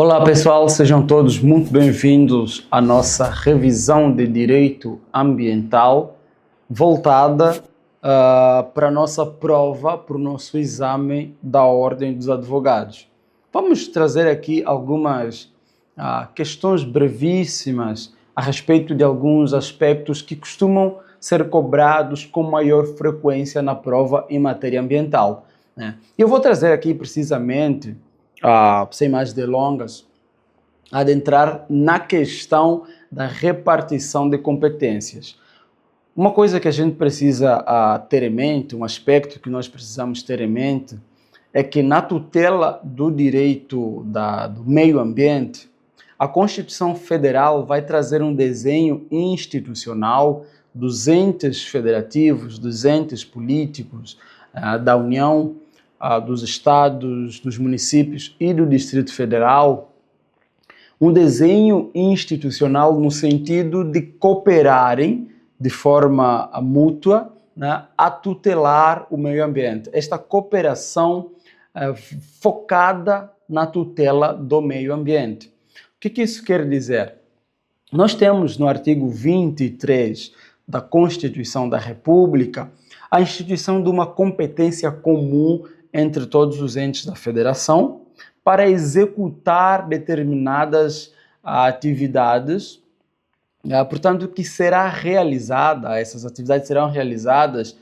Olá pessoal, sejam todos muito bem-vindos à nossa revisão de direito ambiental voltada para a nossa prova, para o nosso exame da Ordem dos Advogados. Vamos trazer aqui algumas questões brevíssimas a respeito de alguns aspectos que costumam ser cobrados com maior frequência na prova em matéria ambiental, né? Eu vou trazer aqui precisamente, sem mais delongas, adentrar na questão da repartição de competências. Uma coisa que a gente precisa ter em mente, um aspecto que nós precisamos ter em mente, é que na tutela do direito do meio ambiente, a Constituição Federal vai trazer um desenho institucional dos entes federativos, dos entes políticos, da União, dos estados, dos municípios e do Distrito Federal, um desenho institucional no sentido de cooperarem de forma mútua, né, a tutelar o meio ambiente. Esta cooperação focada na tutela do meio ambiente. O que isso quer dizer? Nós temos no artigo 23 da Constituição da República a instituição de uma competência comum entre todos os entes da federação para executar determinadas atividades, portanto, que será realizada, essas atividades serão realizadas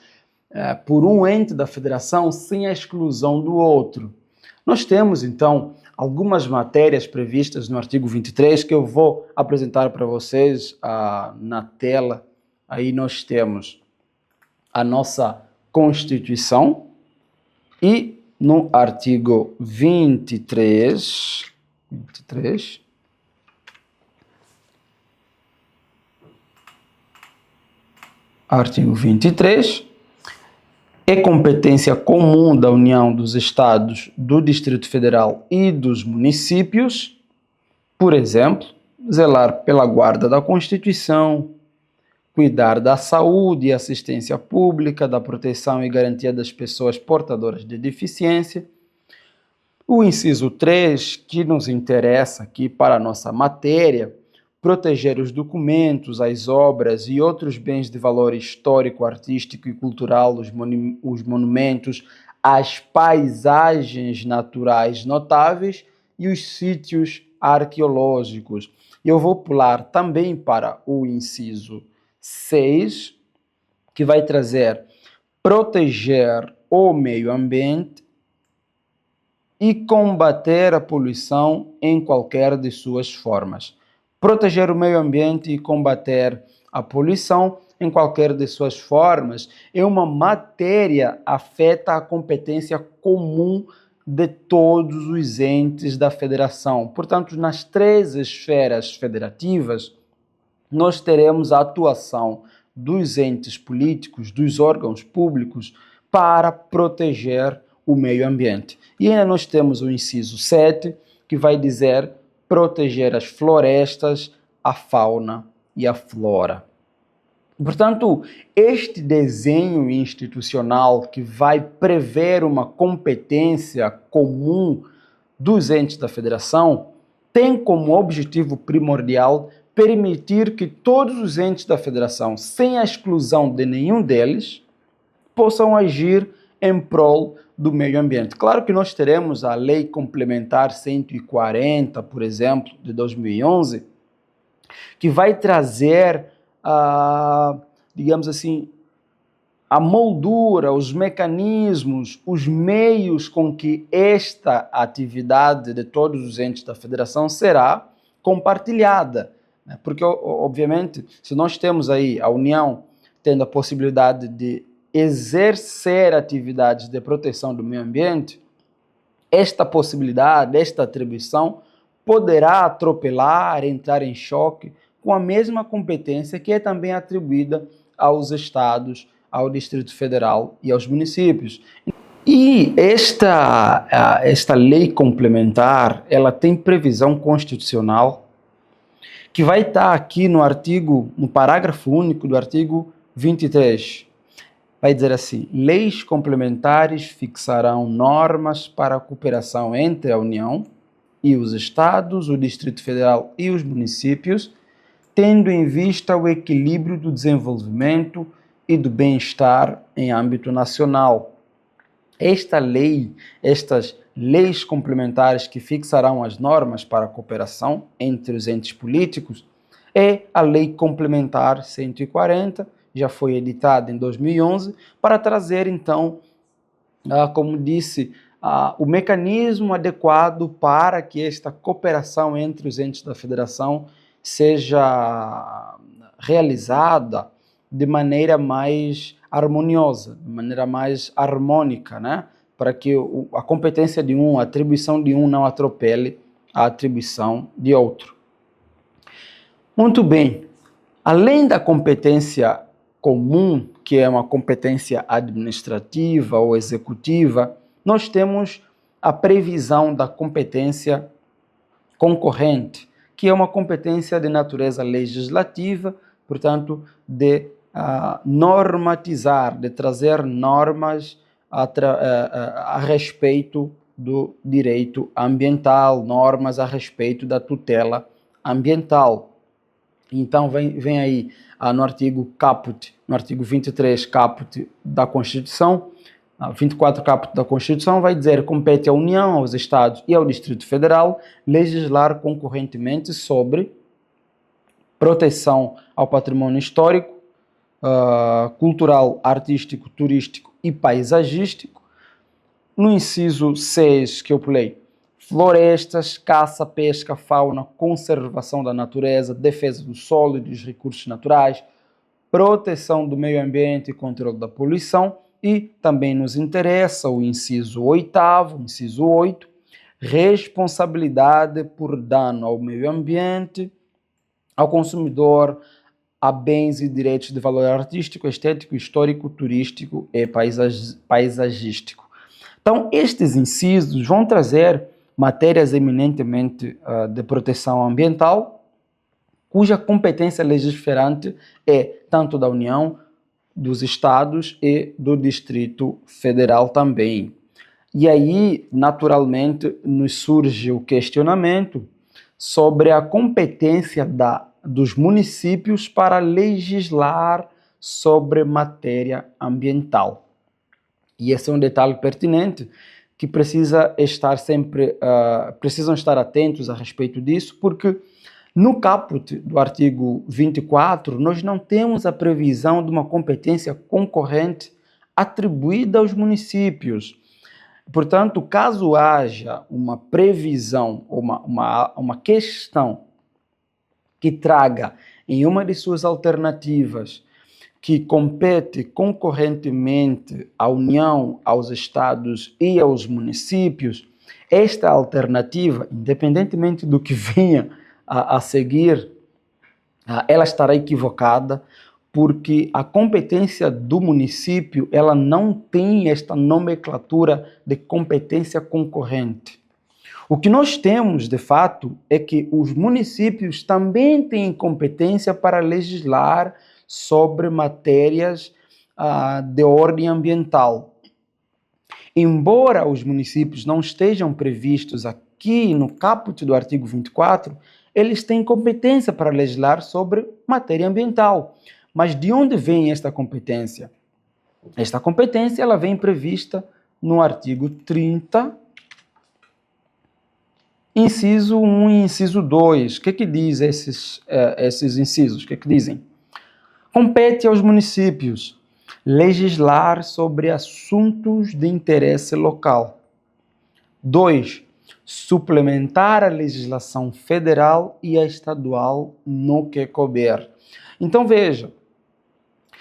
por um ente da federação sem a exclusão do outro. Nós temos, então, algumas matérias previstas no artigo 23 que eu vou apresentar para vocês na tela. Aí nós temos a nossa Constituição e no artigo 23, artigo 23, é competência comum da União, dos Estados, do Distrito Federal e dos municípios, por exemplo, zelar pela guarda da Constituição, cuidar da saúde e assistência pública, da proteção e garantia das pessoas portadoras de deficiência. O inciso 3, que nos interessa aqui para a nossa matéria, proteger os documentos, as obras e outros bens de valor histórico, artístico e cultural, os monumentos, as paisagens naturais notáveis e os sítios arqueológicos. Eu vou pular também para o inciso 6, que vai trazer proteger o meio ambiente e combater a poluição em qualquer de suas formas. Proteger o meio ambiente e combater a poluição em qualquer de suas formas é uma matéria afeta a competência comum de todos os entes da federação. Portanto, nas 3 esferas federativas, nós teremos a atuação dos entes políticos, dos órgãos públicos, para proteger o meio ambiente. E ainda nós temos o inciso 7, que vai dizer proteger as florestas, a fauna e a flora. Portanto, este desenho institucional que vai prever uma competência comum dos entes da federação tem como objetivo primordial permitir que todos os entes da federação, sem a exclusão de nenhum deles, possam agir em prol do meio ambiente. Claro que nós teremos a Lei Complementar 140, por exemplo, de 2011, que vai trazer, digamos assim, a moldura, os mecanismos, os meios com que esta atividade de todos os entes da federação será compartilhada. Porque, obviamente, se nós temos aí a União tendo a possibilidade de exercer atividades de proteção do meio ambiente, esta possibilidade, esta atribuição poderá atropelar, entrar em choque com a mesma competência que é também atribuída aos estados, ao Distrito Federal e aos municípios. E esta lei complementar, ela tem previsão constitucional que vai estar aqui no parágrafo único do artigo 23. Vai dizer assim: leis complementares fixarão normas para a cooperação entre a União e os estados, o Distrito Federal e os municípios, tendo em vista o equilíbrio do desenvolvimento e do bem-estar em âmbito nacional. Estas leis complementares que fixarão as normas para a cooperação entre os entes políticos é a Lei Complementar 140, já foi editada em 2011, para trazer, então, como disse, o mecanismo adequado para que esta cooperação entre os entes da federação seja realizada de maneira mais harmoniosa, de maneira mais harmônica, né? Para que a competência de um, a atribuição de um não atropele a atribuição de outro. Muito bem, além da competência comum, que é uma competência administrativa ou executiva, nós temos a previsão da competência concorrente, que é uma competência de natureza legislativa, portanto, de normatizar, de trazer normas a respeito do direito ambiental, normas a respeito da tutela ambiental. Então, vem aí no artigo caput, no artigo 23 caput da Constituição, 24 caput da Constituição vai dizer: compete à União, aos Estados e ao Distrito Federal legislar concorrentemente sobre proteção ao patrimônio histórico, cultural, artístico, turístico e paisagístico. No inciso 6 que eu pulei, florestas, caça, pesca, fauna, conservação da natureza, defesa do solo e dos recursos naturais, proteção do meio ambiente e controle da poluição. E também nos interessa o inciso 8º, inciso 8, responsabilidade por dano ao meio ambiente, ao consumidor, a bens e direitos de valor artístico, estético, histórico, turístico e paisagístico. Então, estes incisos vão trazer matérias eminentemente de proteção ambiental, cuja competência legiferante é tanto da União, dos estados e do Distrito Federal também. E aí, naturalmente, nos surge o questionamento sobre a competência dos municípios para legislar sobre matéria ambiental. E esse é um detalhe pertinente que precisam estar atentos a respeito disso, porque no caput do artigo 24, nós não temos a previsão de uma competência concorrente atribuída aos municípios. Portanto, caso haja uma previsão, uma questão que traga em uma de suas alternativas que compete concorrentemente à União, aos estados e aos municípios, esta alternativa, independentemente do que venha a seguir, ela estará equivocada, porque a competência do município ela não tem esta nomenclatura de competência concorrente. O que nós temos, de fato, é que os municípios também têm competência para legislar sobre matérias de ordem ambiental. Embora os municípios não estejam previstos aqui no caput do artigo 24, eles têm competência para legislar sobre matéria ambiental. Mas de onde vem esta competência? Esta competência ela vem prevista no artigo 30, inciso 1 e inciso 2. O que diz esses incisos? O que dizem? Compete aos municípios legislar sobre assuntos de interesse local. 2. Suplementar a legislação federal e a estadual no que couber. Então veja,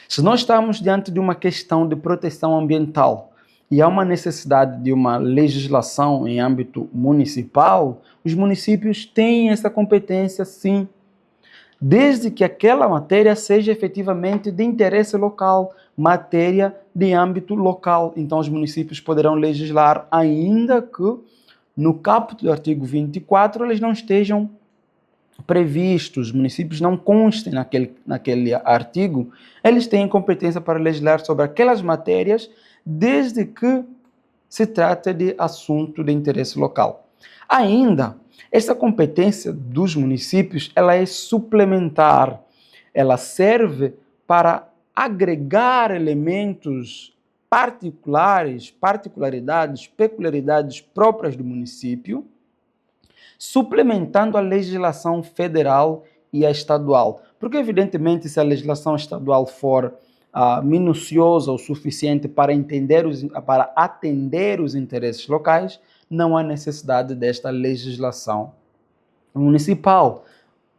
se nós estamos diante de uma questão de proteção ambiental e há uma necessidade de uma legislação em âmbito municipal, os municípios têm essa competência sim, desde que aquela matéria seja efetivamente de interesse local, matéria de âmbito local. Então os municípios poderão legislar, ainda que no caput do artigo 24 eles não estejam previstos, os municípios não constem naquele artigo, eles têm competência para legislar sobre aquelas matérias, desde que se trate de assunto de interesse local. Ainda, essa competência dos municípios, ela é suplementar, ela serve para agregar elementos particularidades, peculiaridades próprias do município, suplementando a legislação federal e a estadual. Porque, evidentemente, se a legislação estadual for minuciosa o suficiente para atender os interesses locais, não há necessidade desta legislação municipal.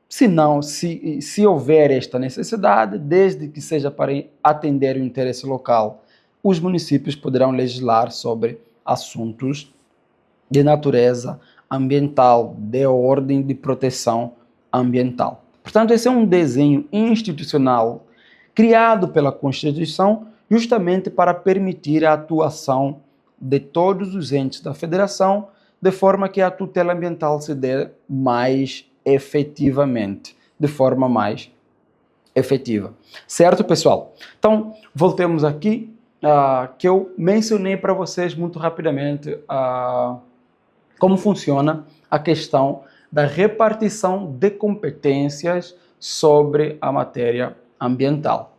Se houver esta necessidade, desde que seja para atender o interesse local, os municípios poderão legislar sobre assuntos de natureza ambiental, de ordem de proteção ambiental. Portanto, esse é um desenho institucional criado pela Constituição justamente para permitir a atuação de todos os entes da federação, de forma que a tutela ambiental se dê mais efetivamente, de forma mais efetiva. Certo, pessoal? Então, voltemos aqui, que eu mencionei para vocês muito rapidamente como funciona a questão da repartição de competências sobre a matéria ambiental.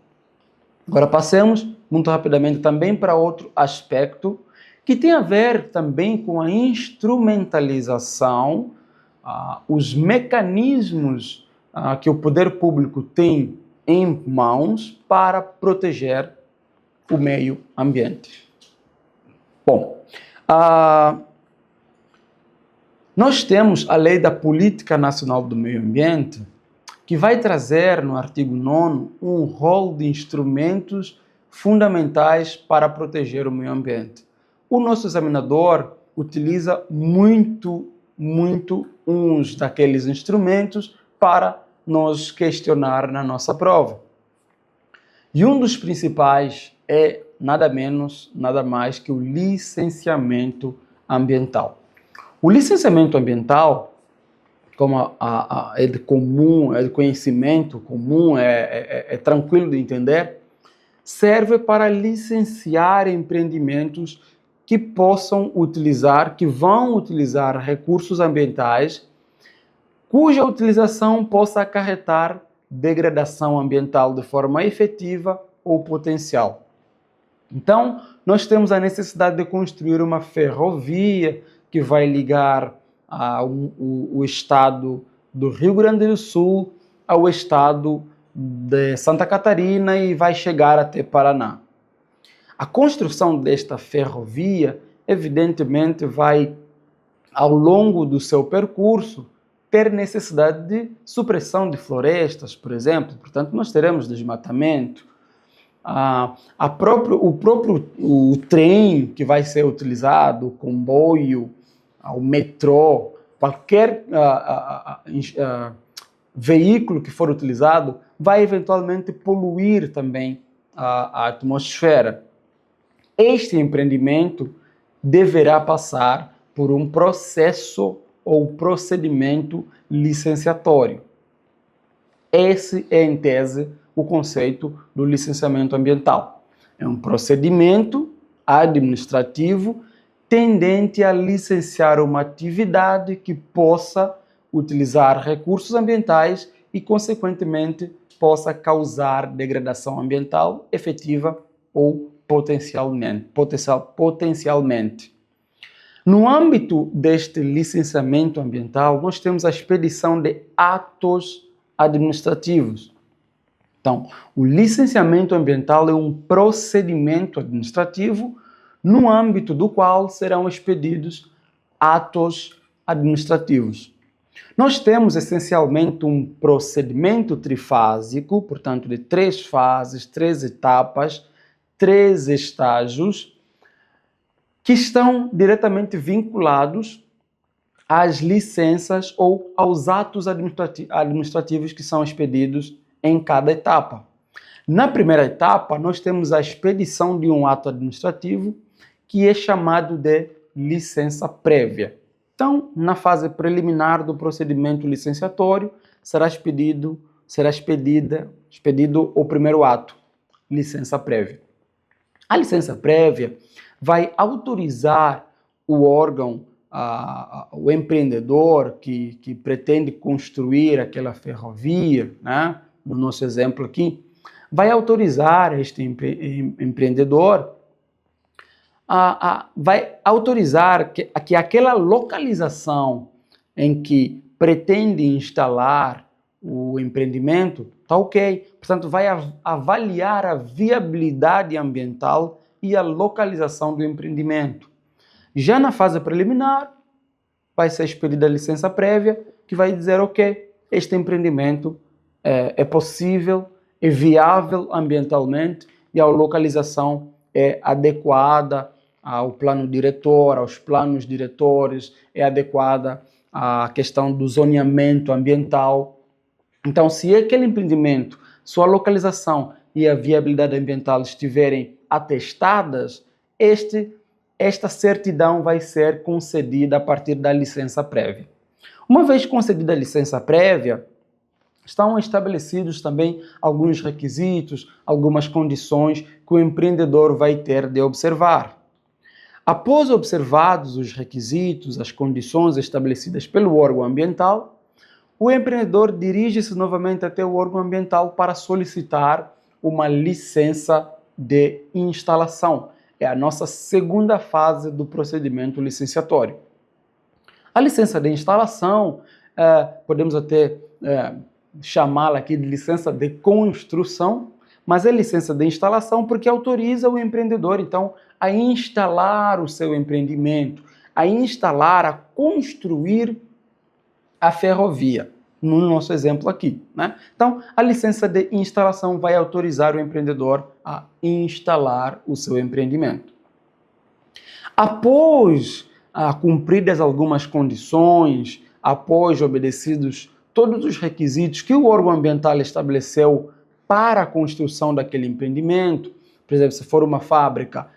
Agora passemos muito rapidamente também para outro aspecto que tem a ver também com a instrumentalização, os mecanismos que o poder público tem em mãos para proteger o meio ambiente. Bom, nós temos a Lei da Política Nacional do Meio Ambiente, que vai trazer no artigo 9º um rol de instrumentos fundamentais para proteger o meio ambiente. O nosso examinador utiliza muito uns daqueles instrumentos para nos questionar na nossa prova. E um dos principais é nada menos, nada mais que o licenciamento ambiental. O licenciamento ambiental, como é de conhecimento comum, é tranquilo de entender, serve para licenciar empreendimentos que vão utilizar recursos ambientais, cuja utilização possa acarretar degradação ambiental de forma efetiva ou potencial. Então, nós temos a necessidade de construir uma ferrovia que vai ligar o estado do Rio Grande do Sul ao estado de Santa Catarina e vai chegar até Paraná. A construção desta ferrovia, evidentemente, vai, ao longo do seu percurso, ter necessidade de supressão de florestas, por exemplo. Portanto, nós teremos desmatamento. O trem que vai ser utilizado, o comboio, o metrô, qualquer veículo que for utilizado, vai eventualmente poluir também a atmosfera. Este empreendimento deverá passar por um processo ou procedimento licenciatório. Esse é, em tese, o conceito do licenciamento ambiental. É um procedimento administrativo tendente a licenciar uma atividade que possa utilizar recursos ambientais e, consequentemente, possa causar degradação ambiental efetiva ou potencialmente. No âmbito deste licenciamento ambiental, nós temos a expedição de atos administrativos. Então, o licenciamento ambiental é um procedimento administrativo no âmbito do qual serão expedidos atos administrativos. Nós temos essencialmente um procedimento trifásico, portanto, de 3 fases, 3 etapas, 3 estágios, que estão diretamente vinculados às licenças ou aos atos administrativos que são expedidos em cada etapa. Na primeira etapa, nós temos a expedição de um ato administrativo que é chamado de licença prévia. Então, na fase preliminar do procedimento licenciatório, será expedido o primeiro ato, licença prévia. A licença prévia vai autorizar o órgão o empreendedor que pretende construir aquela ferrovia, né, no nosso exemplo aqui, vai autorizar este empreendedor, vai autorizar que aquela localização em que pretende instalar o empreendimento está ok. Portanto, vai avaliar a viabilidade ambiental e a localização do empreendimento. Já na fase preliminar, vai ser expedida a licença prévia, que vai dizer, ok, este empreendimento é possível, é viável ambientalmente e a localização é adequada ao plano diretor, aos planos diretores, é adequada à questão do zoneamento ambiental. Então, se aquele empreendimento, sua localização e a viabilidade ambiental estiverem atestadas, esta certidão vai ser concedida a partir da licença prévia. Uma vez concedida a licença prévia, estão estabelecidos também alguns requisitos, algumas condições que o empreendedor vai ter de observar. Após observados os requisitos, as condições estabelecidas pelo órgão ambiental, o empreendedor dirige-se novamente até o órgão ambiental para solicitar uma licença de instalação. É a nossa segunda fase do procedimento licenciatório. A licença de instalação, podemos até chamá-la aqui de licença de construção, mas é licença de instalação porque autoriza o empreendedor, então, a instalar o seu empreendimento, a instalar, a construir a ferrovia, no nosso exemplo aqui, né? Então, a licença de instalação vai autorizar o empreendedor a instalar o seu empreendimento. Após cumpridas algumas condições, após obedecidos todos os requisitos que o órgão ambiental estabeleceu para a construção daquele empreendimento, por exemplo, se for uma fábrica,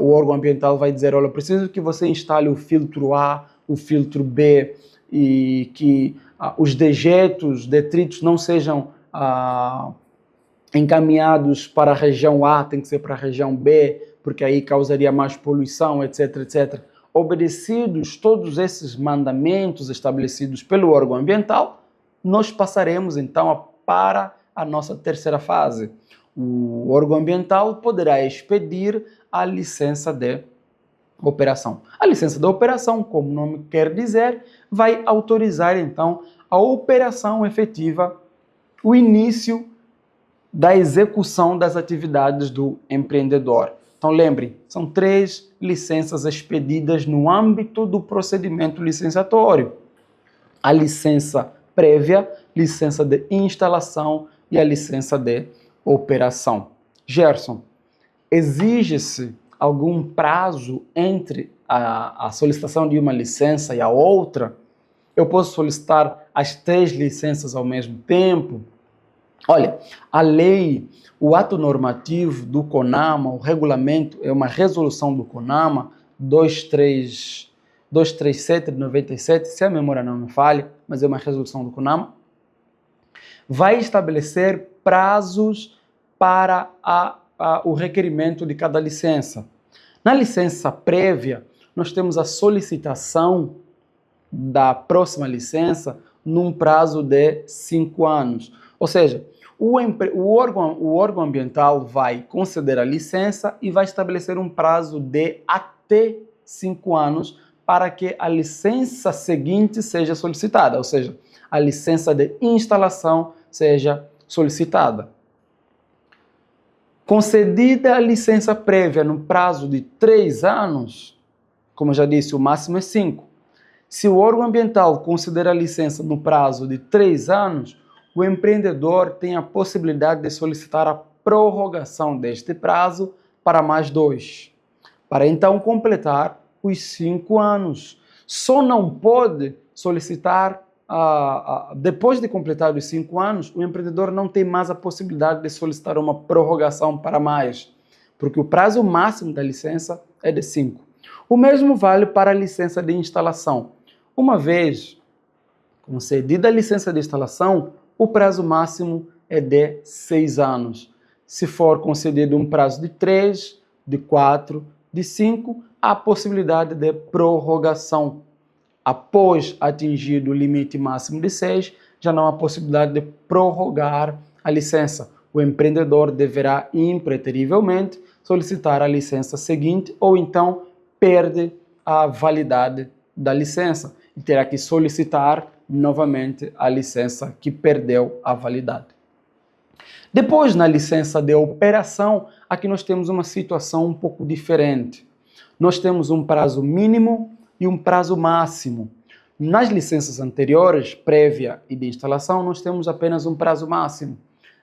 o órgão ambiental vai dizer, olha, preciso que você instale o filtro A, o filtro B, e que os detritos não sejam encaminhados para a região A, tem que ser para a região B, porque aí causaria mais poluição, etc, etc. Obedecidos todos esses mandamentos estabelecidos pelo órgão ambiental, nós passaremos então para a nossa terceira fase. O órgão ambiental poderá expedir a licença de operação. A licença de operação, como o nome quer dizer, vai autorizar então a operação efetiva, o início da execução das atividades do empreendedor. Então lembre, são 3 licenças expedidas no âmbito do procedimento licenciatório. A licença prévia, licença de instalação e a licença de operação. Gerson, exige-se algum prazo entre a solicitação de uma licença e a outra? Eu posso solicitar as 3 licenças ao mesmo tempo? Olha, a lei, o ato normativo do CONAMA, o regulamento, é uma resolução do CONAMA 237 de 97, se a memória não me falha, mas é uma resolução do CONAMA, vai estabelecer prazos para o requerimento de cada licença. Na licença prévia, nós temos a solicitação da próxima licença num prazo de 5 anos. Ou seja, o órgão ambiental vai conceder a licença e vai estabelecer um prazo de até 5 anos para que a licença seguinte seja solicitada, ou seja, a licença de instalação seja solicitada. Concedida a licença prévia no prazo de 3 anos, como eu já disse, o máximo é 5. Se o órgão ambiental considera a licença no prazo de 3 anos, o empreendedor tem a possibilidade de solicitar a prorrogação deste prazo para mais 2, para então completar os 5 anos. Só não pode solicitar, depois de completar os 5 anos, o empreendedor não tem mais a possibilidade de solicitar uma prorrogação para mais, porque o prazo máximo da licença é de 5. O mesmo vale para a licença de instalação. Uma vez concedida a licença de instalação, o prazo máximo é de 6 anos. Se for concedido um prazo de 3, de 4, de 5, há possibilidade de prorrogação. após atingido o limite máximo de 6, já não há possibilidade de prorrogar a licença. O empreendedor deverá impreterivelmente solicitar a licença seguinte ou então perde a validade da licença e terá que solicitar novamente a licença que perdeu a validade. Depois, na licença de operação, aqui nós temos uma situação um pouco diferente. Nós temos um prazo mínimo e um prazo máximo. Nas licenças anteriores, prévia e de instalação, nós temos apenas um prazo máximo.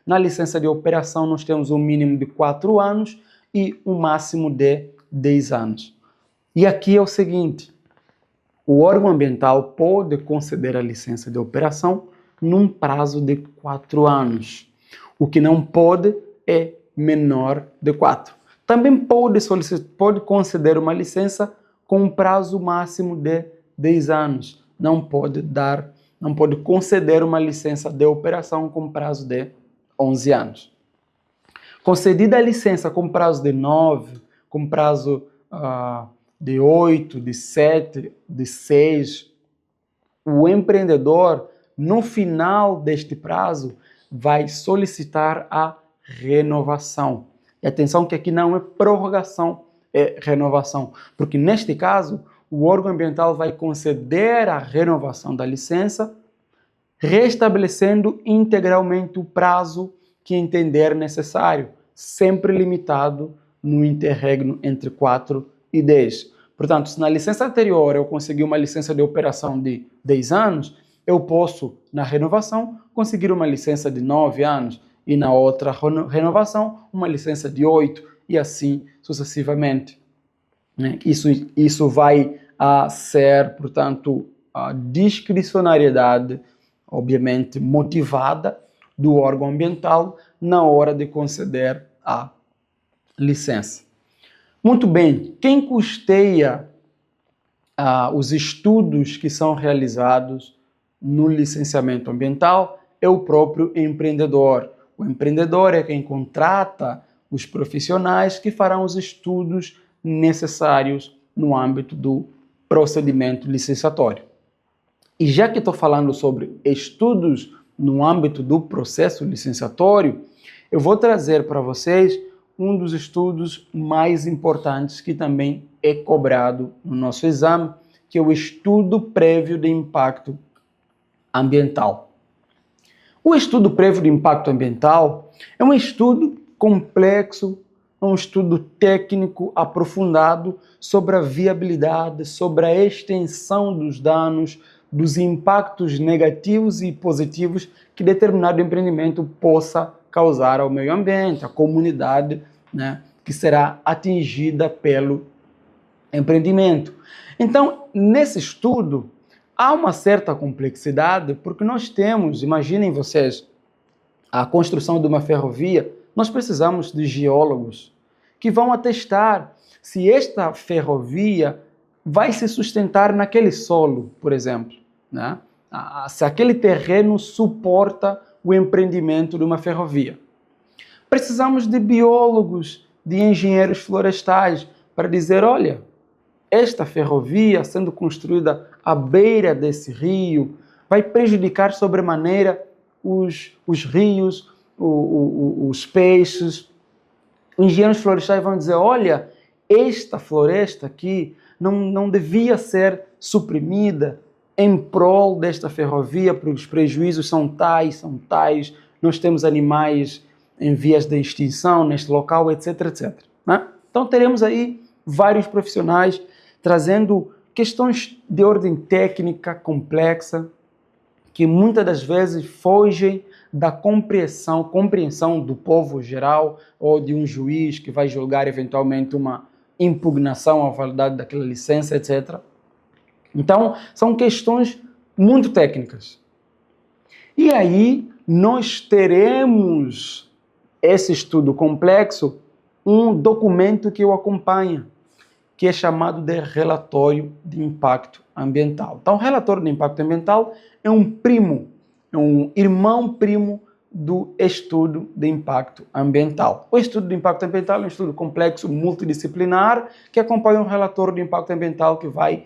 Na licença de operação, nós temos um mínimo de 4 anos e um máximo de 10 anos. E aqui é o seguinte, o órgão ambiental pode conceder a licença de operação num prazo de 4 anos. O que não pode é menor de 4. Também pode conceder uma licença com um prazo máximo de 10 anos. Não pode conceder uma licença de operação com prazo de 11 anos. Concedida a licença com prazo de 9, com prazo de 8, de 7, de 6, o empreendedor, no final deste prazo, vai solicitar a renovação. E atenção que aqui não é prorrogação, é renovação, porque neste caso, o órgão ambiental vai conceder a renovação da licença, restabelecendo integralmente o prazo que entender necessário, sempre limitado no interregno entre 4 e 10. Portanto, se na licença anterior eu consegui uma licença de operação de 10 anos, eu posso, na renovação, conseguir uma licença de 9 anos e na outra renovação, uma licença de 8 e assim sucessivamente. Isso vai ser, portanto, a discricionariedade, obviamente, motivada do órgão ambiental na hora de conceder a licença. Muito bem, quem custeia os estudos que são realizados no licenciamento ambiental é o próprio empreendedor. O empreendedor é quem contrata os profissionais que farão os estudos necessários no âmbito do procedimento licenciatório. E já que estou falando sobre estudos no âmbito do processo licenciatório, eu vou trazer para vocês um dos estudos mais importantes que também é cobrado no nosso exame, que é o estudo prévio de impacto ambiental. O estudo prévio de impacto ambiental é um estudo complexo, é um estudo técnico aprofundado sobre a viabilidade, sobre a extensão dos danos, dos impactos negativos e positivos que determinado empreendimento possa causar ao meio ambiente, à comunidade, que será atingida pelo empreendimento. Então, nesse estudo, há uma certa complexidade, porque nós temos, imaginem vocês, a construção de uma ferrovia, nós precisamos de geólogos que vão atestar se esta ferrovia vai se sustentar naquele solo, por exemplo, se aquele terreno suporta o empreendimento de uma ferrovia. Precisamos de biólogos, de engenheiros florestais, para dizer, olha, esta ferrovia sendo construída à beira desse rio vai prejudicar sobremaneira os rios, os peixes. Os engenheiros florestais vão dizer, olha, esta floresta aqui não devia ser suprimida em prol desta ferrovia, porque os prejuízos são tais, nós temos animais em vias de extinção neste local, etc, etc. Então teremos aí vários profissionais trazendo questões de ordem técnica complexa, que muitas das vezes fogem da compreensão do povo geral ou de um juiz que vai julgar eventualmente uma impugnação à validade daquela licença, etc. Então, são questões muito técnicas. E aí, nós teremos esse estudo complexo, um documento que o acompanha, que é chamado de relatório de impacto ambiental. Então, o relatório de impacto ambiental é um irmão primo do estudo de impacto ambiental. O estudo de impacto ambiental é um estudo complexo, multidisciplinar, que acompanha um relatório de impacto ambiental que vai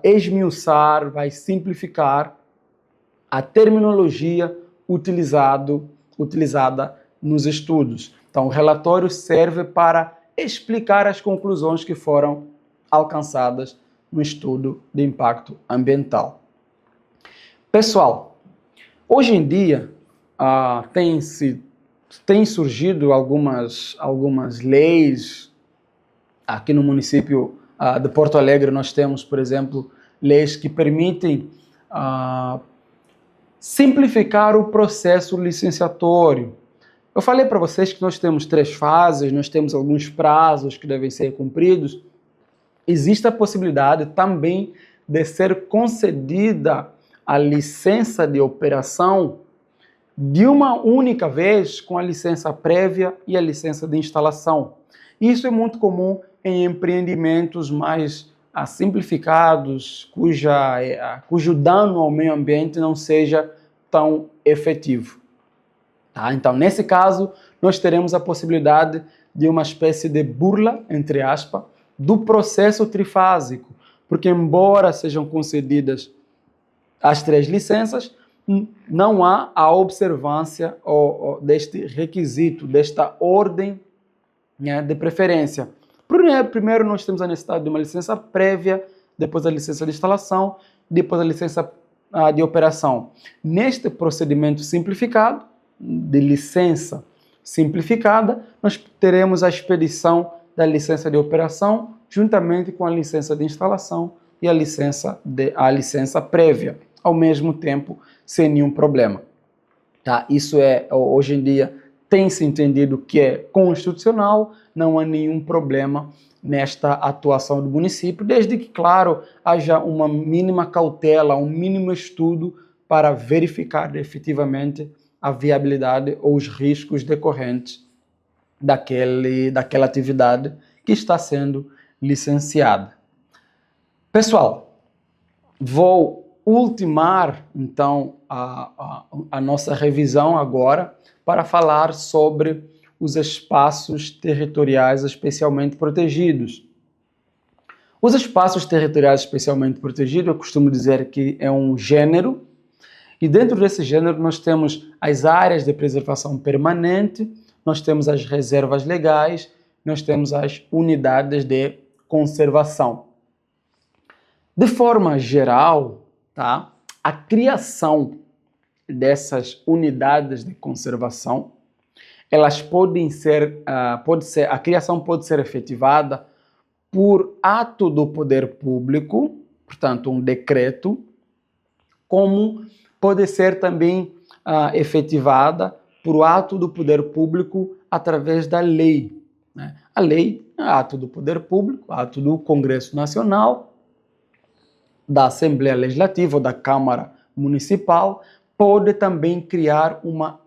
esmiuçar, vai simplificar a terminologia utilizada nos estudos. Então, o relatório serve para explicar as conclusões que foram alcançadas no estudo de impacto ambiental. Pessoal, hoje em dia tem surgido algumas leis. Aqui no município de Porto Alegre nós temos, por exemplo, leis que permitem simplificar o processo licenciatório. Eu falei para vocês que nós temos 3 fases, nós temos alguns prazos que devem ser cumpridos. Existe a possibilidade também de ser concedida a licença de operação de uma única vez, com a licença prévia e a licença de instalação. Isso é muito comum em empreendimentos mais simplificados, cujo dano ao meio ambiente não seja tão efetivo. Tá? Então, nesse caso, nós teremos a possibilidade de uma espécie de burla, entre aspas, do processo trifásico, porque embora sejam concedidas as 3 licenças, não há a observância deste requisito, desta ordem, né, de preferência. Primeiro nós temos a necessidade de uma licença prévia, depois a licença de instalação, depois a licença de operação. Neste procedimento simplificado, de licença simplificada, nós teremos a expedição da licença de operação, juntamente com a licença de instalação e a licença prévia, ao mesmo tempo, sem nenhum problema. Tá? Isso hoje em dia, tem-se entendido que é constitucional, não há nenhum problema nesta atuação do município, desde que, claro, haja uma mínima cautela, um mínimo estudo para verificar efetivamente a viabilidade ou os riscos decorrentes daquela atividade que está sendo licenciada. Pessoal, vou ultimar, então, a nossa revisão agora para falar sobre os espaços territoriais especialmente protegidos. Os espaços territoriais especialmente protegidos, eu costumo dizer que é um gênero, e dentro desse gênero nós temos as áreas de preservação permanente, nós temos as reservas legais, nós temos as unidades de conservação. De forma geral, tá, a criação dessas unidades de conservação, elas a criação pode ser efetivada por ato do poder público, portanto um decreto, como pode ser também efetivada por ato do poder público através da lei. Né? A lei é ato do poder público, ato do Congresso Nacional, da Assembleia Legislativa ou da Câmara Municipal, pode também criar uma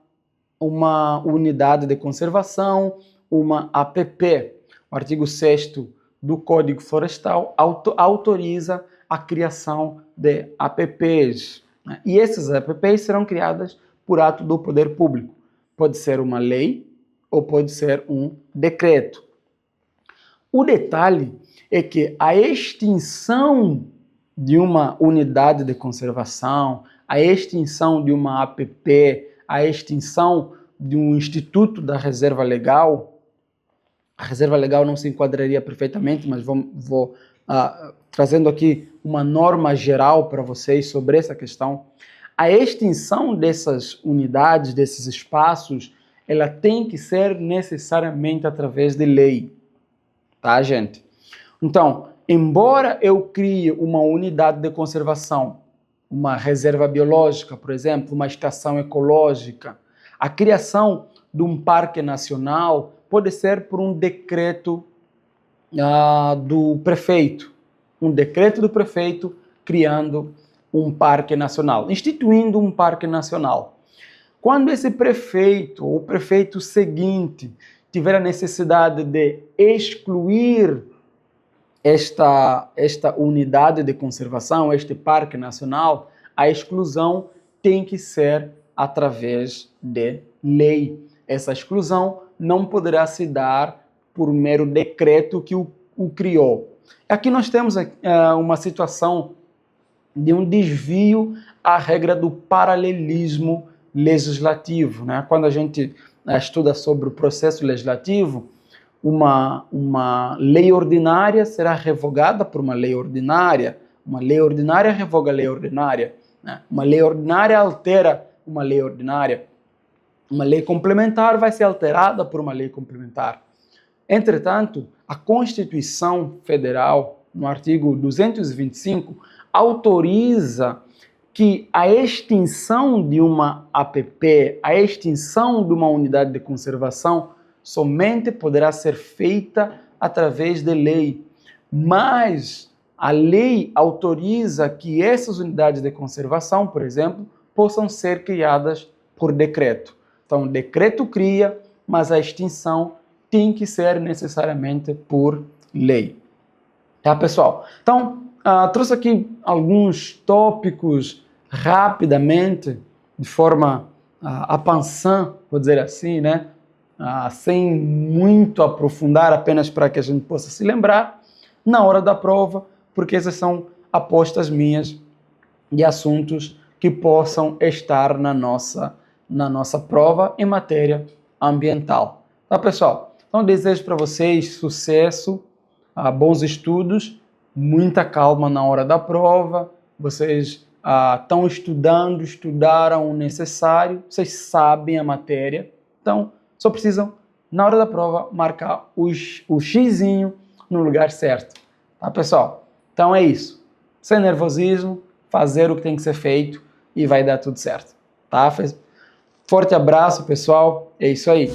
unidade de conservação, uma APP. O artigo 6º do Código Florestal autoriza a criação de APPs. Né? E essas APPs serão criadas por ato do poder público. Pode ser uma lei ou pode ser um decreto. O detalhe é que a extinção de uma unidade de conservação, a extinção de uma APP, a extinção de um instituto da reserva legal, a reserva legal não se enquadraria perfeitamente, mas vou trazendo aqui uma norma geral para vocês sobre essa questão. A extinção dessas unidades, desses espaços, ela tem que ser necessariamente através de lei, tá, gente? Então, embora eu crie uma unidade de conservação, uma reserva biológica, por exemplo, uma estação ecológica, a criação de um parque nacional pode ser por um decreto do prefeito. Um decreto do prefeito criando um parque nacional, instituindo um parque nacional. Quando esse prefeito ou o prefeito seguinte tiver a necessidade de excluir esta unidade de conservação, este parque nacional, a exclusão tem que ser através de lei. Essa exclusão não poderá se dar por mero decreto que o criou. Aqui nós temos uma situação de um desvio à regra do paralelismo legislativo, né? Quando a gente estuda sobre o processo legislativo, uma lei ordinária será revogada por uma lei ordinária revoga a lei ordinária, né? Uma lei ordinária altera uma lei ordinária, uma lei complementar vai ser alterada por uma lei complementar. Entretanto, a Constituição Federal, no artigo 225, autoriza que a extinção de uma APP, a extinção de uma unidade de conservação, somente poderá ser feita através de lei. Mas a lei autoriza que essas unidades de conservação, por exemplo, possam ser criadas por decreto. Então, o decreto cria, mas a extinção tem que ser necessariamente por lei. Tá, pessoal? Então, trouxe aqui alguns tópicos rapidamente, de forma a pensar, vou dizer assim, né? Sem muito aprofundar, apenas para que a gente possa se lembrar na hora da prova, porque essas são apostas minhas de assuntos que possam estar na nossa prova em matéria ambiental. Tá, pessoal? Então, desejo para vocês sucesso, bons estudos, muita calma na hora da prova. Vocês estão estudaram o necessário, vocês sabem a matéria, então só precisam, na hora da prova, marcar o xizinho no lugar certo. Tá, pessoal? Então é isso. Sem nervosismo, fazer o que tem que ser feito e vai dar tudo certo. Tá? Forte abraço, pessoal. É isso aí.